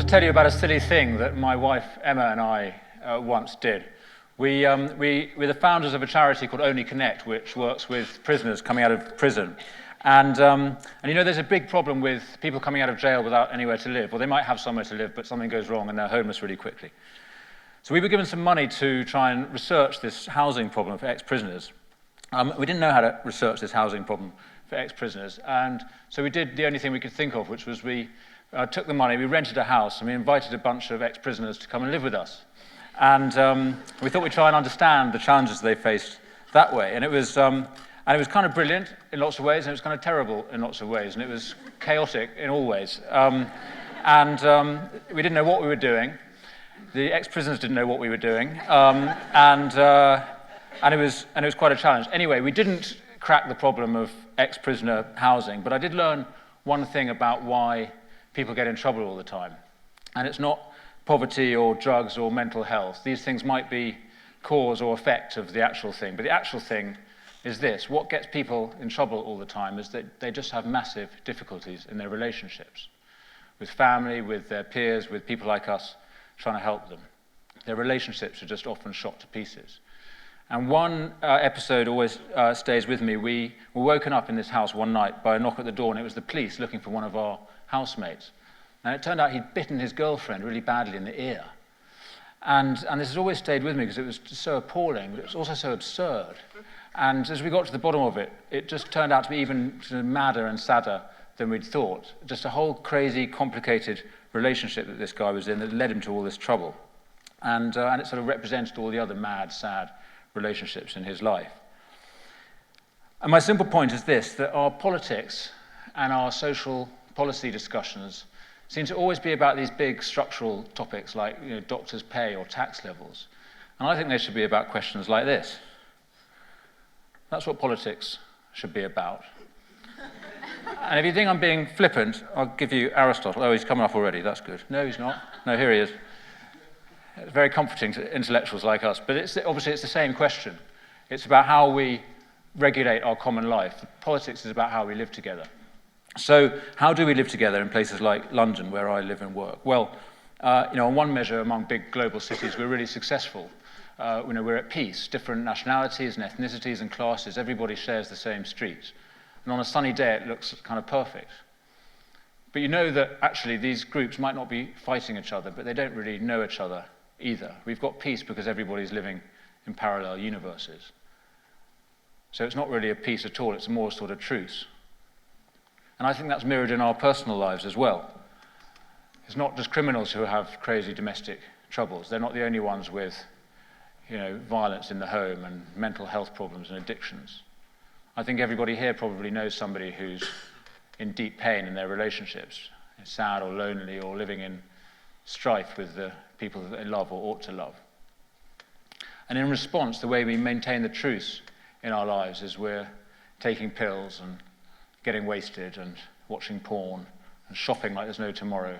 to tell you about a silly thing that my wife Emma and I once did. We're the founders of a charity called Only Connect, which works with prisoners coming out of prison. And you know, there's a big problem with people coming out of jail without anywhere to live. Well, they might have somewhere to live, but something goes wrong and they're homeless really quickly. So we were given some money to try and research this housing problem for ex-prisoners. We didn't know how to research this housing problem for ex-prisoners, and so we did the only thing we could think of, which was we took the money, we rented a house, and we invited a bunch of ex-prisoners to come and live with us. And we thought we'd try and understand the challenges they faced that way. And it was kind of brilliant in lots of ways, and it was kind of terrible in lots of ways, and it was chaotic in all ways. We didn't know what we were doing. The ex-prisoners didn't know what we were doing, and it was quite a challenge. Anyway, we didn't crack the problem of ex-prisoner housing, but I did learn one thing about why people get in trouble all the time. And it's not poverty or drugs or mental health. These things might be cause or effect of the actual thing, but the actual thing is this. What gets people in trouble all the time is that they just have massive difficulties in their relationships, with family, with their peers, with people like us trying to help them. Their relationships are just often shot to pieces. And one episode always stays with me. We were woken up in this house one night by a knock at the door, and it was the police looking for one of our housemates. And it turned out he'd bitten his girlfriend really badly in the ear. And this has always stayed with me because it was just so appalling, but it was also so absurd. And as we got to the bottom of it, it just turned out to be even sort of madder and sadder than we'd thought. Just a whole crazy, complicated relationship that this guy was in that led him to all this trouble. And it sort of represented all the other mad, sad relationships in his life. And my simple point is this, that our politics and our social policy discussions seem to always be about these big structural topics like, you know, doctors' pay or tax levels. And I think they should be about questions like this. That's what politics should be about. And if you think I'm being flippant, I'll give you Aristotle. Oh, he's coming up already, that's good. No, he's not. No, here he is. It's very comforting to intellectuals like us, but obviously it's the same question. It's about how we regulate our common life. Politics is about how we live together. So how do we live together in places like London, where I live and work? Well, on one measure, among big global cities, we're really successful. We're at peace. Different nationalities and ethnicities and classes, everybody shares the same streets. And on a sunny day, it looks kind of perfect. But you know that actually these groups might not be fighting each other, but they don't really know each other either. We've got peace because everybody's living in parallel universes. So it's not really a peace at all, it's more a sort of truce. And I think that's mirrored in our personal lives as well. It's not just criminals who have crazy domestic troubles. They're not the only ones with, violence in the home and mental health problems and addictions. I think everybody here probably knows somebody who's in deep pain in their relationships, sad or lonely or living in strife with the people that they love or ought to love. And in response, the way we maintain the truce in our lives is we're taking pills and getting wasted and watching porn and shopping like there's no tomorrow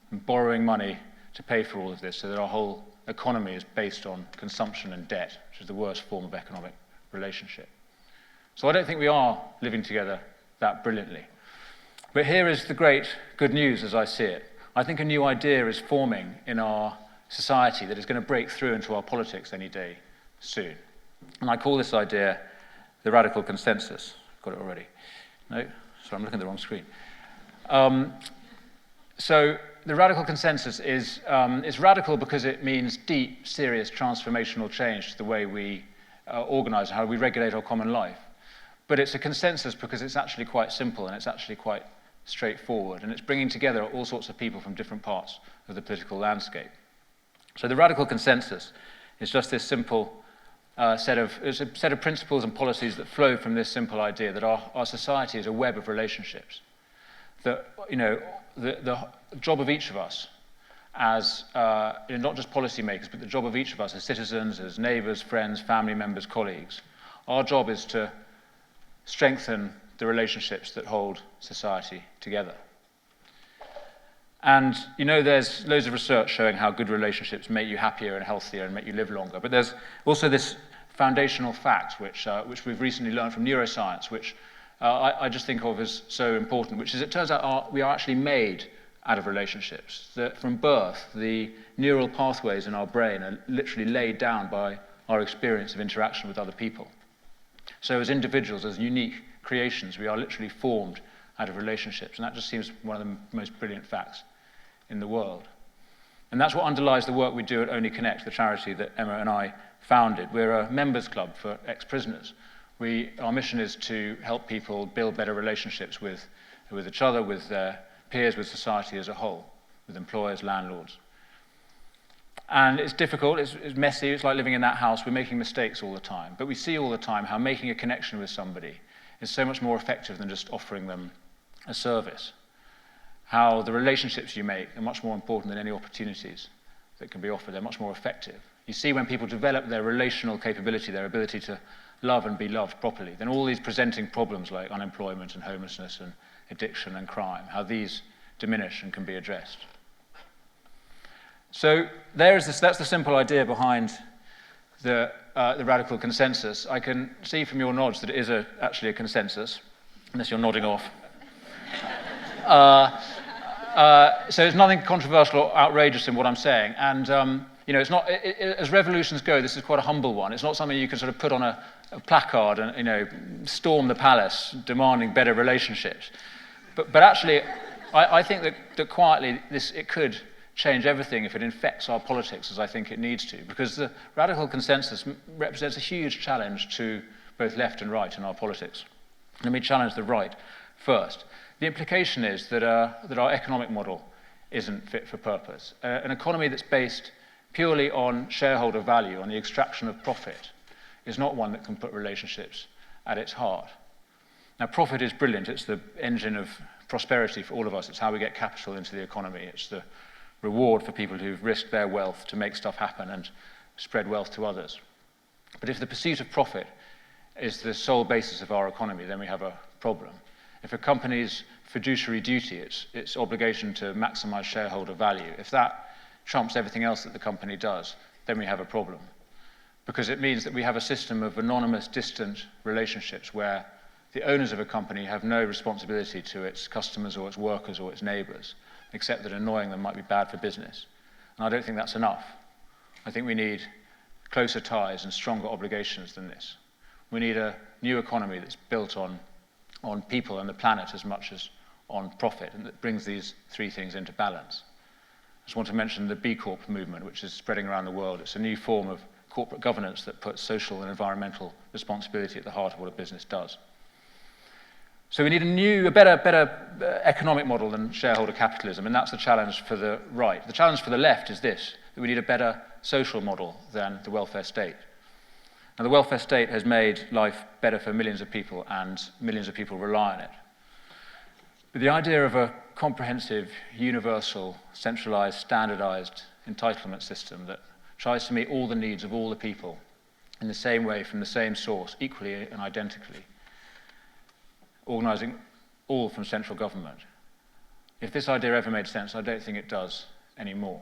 and borrowing money to pay for all of this, so that our whole economy is based on consumption and debt, which is the worst form of economic relationship. So I don't think we are living together that brilliantly. But here is the great good news as I see it. I think a new idea is forming in our society that is going to break through into our politics any day soon. And I call this idea the radical consensus. Got it already? No? Sorry, I'm looking at the wrong screen. So the radical consensus is radical because it means deep, serious, transformational change to the way we organize and how we regulate our common life. But it's a consensus because it's actually quite simple and it's actually quite straightforward, and it's bringing together all sorts of people from different parts of the political landscape. So the radical consensus is just this simple set of principles and policies that flow from this simple idea that our society is a web of relationships. That, the job of each of us as, not just policymakers, but the job of each of us as citizens, as neighbors, friends, family members, colleagues, our job is to strengthen the relationships that hold society together. And there's loads of research showing how good relationships make you happier and healthier and make you live longer. But there's also this foundational fact, which we've recently learned from neuroscience, which I just think of as so important, which is it turns out we are actually made out of relationships. That from birth, the neural pathways in our brain are literally laid down by our experience of interaction with other people. So as individuals, as unique creations, we are literally formed out of relationships, and that just seems one of the most brilliant facts in the world. And that's what underlies the work we do at Only Connect, the charity that Emma and I founded. We're a members club for ex-prisoners. Our mission is to help people build better relationships with each other, with their peers, with society as a whole, with employers, landlords. And it's difficult, it's messy, it's like living in that house. We're making mistakes all the time. But we see all the time how making a connection with somebody is so much more effective than just offering them a service. How the relationships you make are much more important than any opportunities that can be offered. They're much more effective. You see when people develop their relational capability, their ability to love and be loved properly, then all these presenting problems like unemployment and homelessness and addiction and crime, how these diminish and can be addressed. So that's the simple idea behind the radical consensus. I can see from your nods that it is actually a consensus, unless you're nodding off. So there's nothing controversial or outrageous in what I'm saying. And it's not, as revolutions go, this is quite a humble one. It's not something you can sort of put on a placard and storm the palace demanding better relationships. But actually, I think that quietly it could change everything if it infects our politics, as I think it needs to, because the radical consensus represents a huge challenge to both left and right in our politics. Let me challenge the right first. The implication is that our economic model isn't fit for purpose. An economy that's based purely on shareholder value, on the extraction of profit, is not one that can put relationships at its heart. Now, profit is brilliant. It's the engine of prosperity for all of us. It's how we get capital into the economy. It's the reward for people who've risked their wealth to make stuff happen and spread wealth to others. But if the pursuit of profit is the sole basis of our economy, then we have a problem. If a company's fiduciary duty, its obligation to maximize shareholder value, if that trumps everything else that the company does, then we have a problem. Because it means that we have a system of anonymous, distant relationships where the owners of a company have no responsibility to its customers or its workers or its neighbors, except that annoying them might be bad for business. And I don't think that's enough. I think we need closer ties and stronger obligations than this. We need a new economy that's built on people and the planet as much as on profit, and that brings these three things into balance. I just want to mention the B Corp movement, which is spreading around the world. It's a new form of corporate governance that puts social and environmental responsibility at the heart of what a business does. So we need a better economic model than shareholder capitalism, and that's the challenge for the right. The challenge for the left is this, that we need a better social model than the welfare state. Now, the welfare state has made life better for millions of people, and millions of people rely on it. But the idea of a comprehensive, universal, centralized, standardized entitlement system that tries to meet all the needs of all the people in the same way, from the same source, equally and identically, organizing all from central government. If this idea ever made sense, I don't think it does anymore.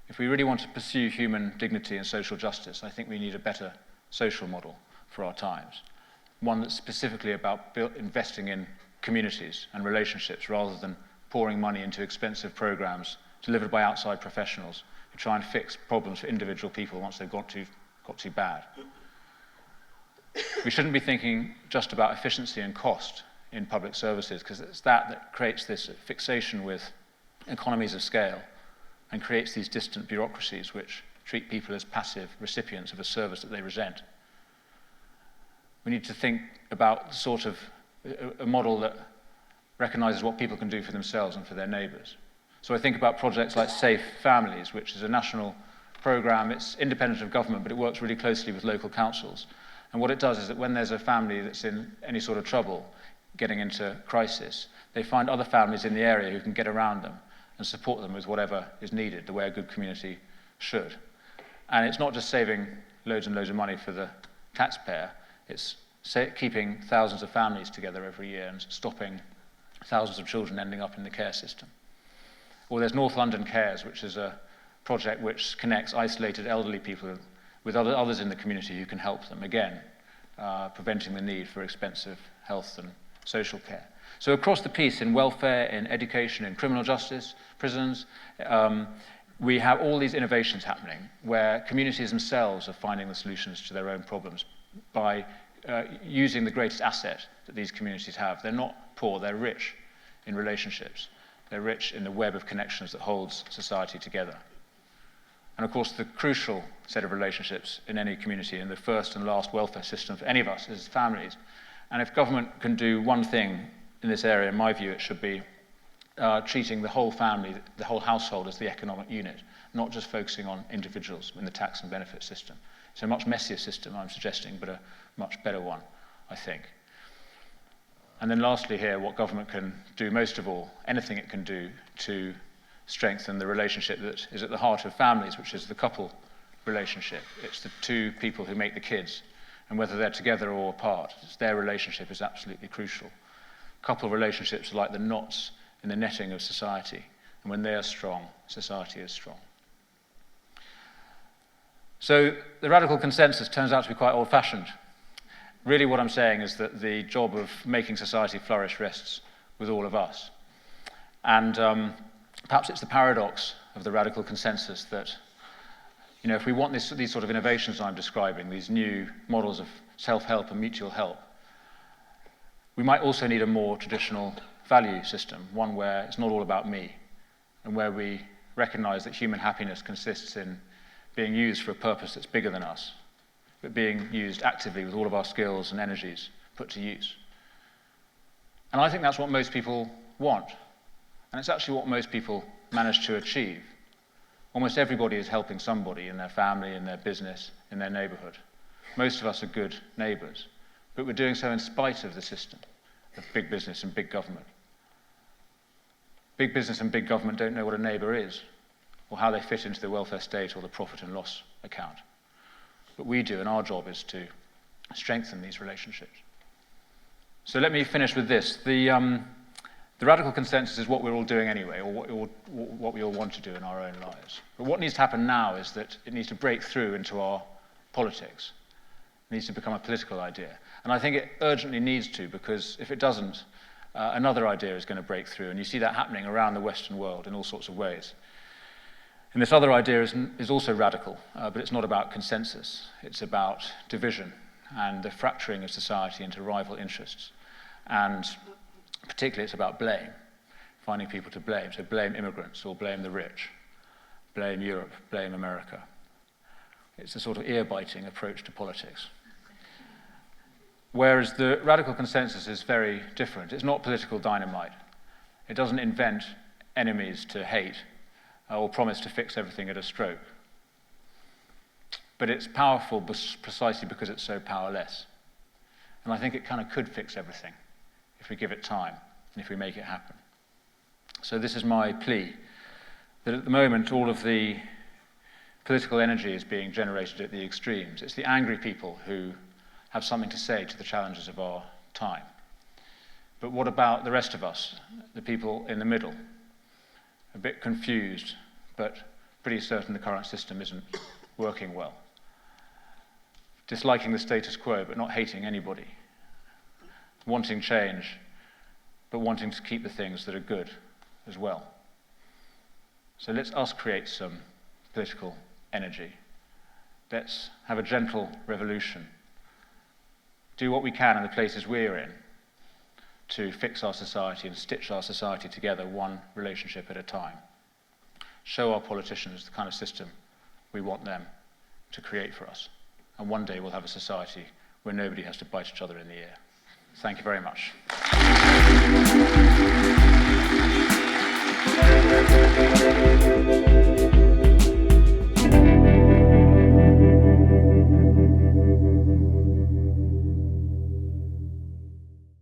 If we really want to pursue human dignity and social justice, I think we need a better social model for our times. One that's specifically about investing in communities and relationships rather than pouring money into expensive programs delivered by outside professionals who try and fix problems for individual people once they've got too bad. We shouldn't be thinking just about efficiency and cost in public services, because it's that creates this fixation with economies of scale and creates these distant bureaucracies which treat people as passive recipients of a service that they resent. We need to think about sort of a model that recognizes what people can do for themselves and for their neighbors. So I think about projects like Safe Families, which is a national program. It's independent of government, but it works really closely with local councils. And what it does is that when there's a family that's in any sort of trouble, getting into crisis, they find other families in the area who can get around them and support them with whatever is needed, the way a good community should. And it's not just saving loads and loads of money for the taxpayer, it's keeping thousands of families together every year and stopping thousands of children ending up in the care system. Or there's North London Cares, which is a project which connects isolated elderly people with others in the community who can help them, again, preventing the need for expensive health and social care. So across the piece, in welfare, in education, in criminal justice, prisons, we have all these innovations happening where communities themselves are finding the solutions to their own problems by using the greatest asset that these communities have. They're not poor, they're rich in relationships. They're rich in the web of connections that holds society together. And of course, the crucial set of relationships in any community, and the first and last welfare system for any of us, is families. And if government can do one thing in this area, in my view, it should be treating the whole family, the whole household as the economic unit, not just focusing on individuals in the tax and benefit system. It's a much messier system, I'm suggesting, but a much better one, I think. And then lastly here, what government can do most of all, anything it can do to strengthen the relationship that is at the heart of families, which is the couple relationship. It's the two people who make the kids, and whether they're together or apart, it's their relationship is absolutely crucial. Couple relationships are like the knots in the netting of society, and when they are strong, society is strong. So the radical consensus turns out to be quite old-fashioned. Really what I'm saying is that the job of making society flourish rests with all of us. And perhaps it's the paradox of the radical consensus that, you know, if we want these sort of innovations I'm describing, these new models of self-help and mutual help, we might also need a more traditional value system, one where it's not all about me, and where we recognize that human happiness consists in being used for a purpose that's bigger than us, but being used actively with all of our skills and energies put to use. And I think that's what most people want, and it's actually what most people manage to achieve. Almost everybody is helping somebody in their family, in their business, in their neighborhood. Most of us are good neighbors, but we're doing so in spite of the system of big business and big government. Big business and big government don't know what a neighbor is, or how they fit into the welfare state or the profit and loss account. But we do, and our job is to strengthen these relationships. So let me finish with this. The radical consensus is what we're all doing anyway, or what we all want to do in our own lives. But what needs to happen now is that it needs to break through into our politics. It needs to become a political idea. And I think it urgently needs to, because if it doesn't, another idea is going to break through. And you see that happening around the Western world in all sorts of ways. And this other idea is also radical, but it's not about consensus. It's about division and the fracturing of society into rival interests. And particularly it's about blame, finding people to blame. So blame immigrants or blame the rich, blame Europe, blame America. It's a sort of ear-biting approach to politics. Whereas the radical consensus is very different. It's not political dynamite. It doesn't invent enemies to hate or promise to fix everything at a stroke. But it's powerful precisely because it's so powerless. And I think it kind of could fix everything if we give it time and if we make it happen. So this is my plea, that at the moment all of the political energy is being generated at the extremes. It's the angry people who have something to say to the challenges of our time. But what about the rest of us, the people in the middle? A bit confused, but pretty certain the current system isn't working well. Disliking the status quo, but not hating anybody. Wanting change, but wanting to keep the things that are good as well. So let's us create some political energy. Let's have a gentle revolution. Do what we can in the places we're in to fix our society and stitch our society together one relationship at a time. Show our politicians the kind of system we want them to create for us. And one day we'll have a society where nobody has to bite each other in the ear. Thank you very much.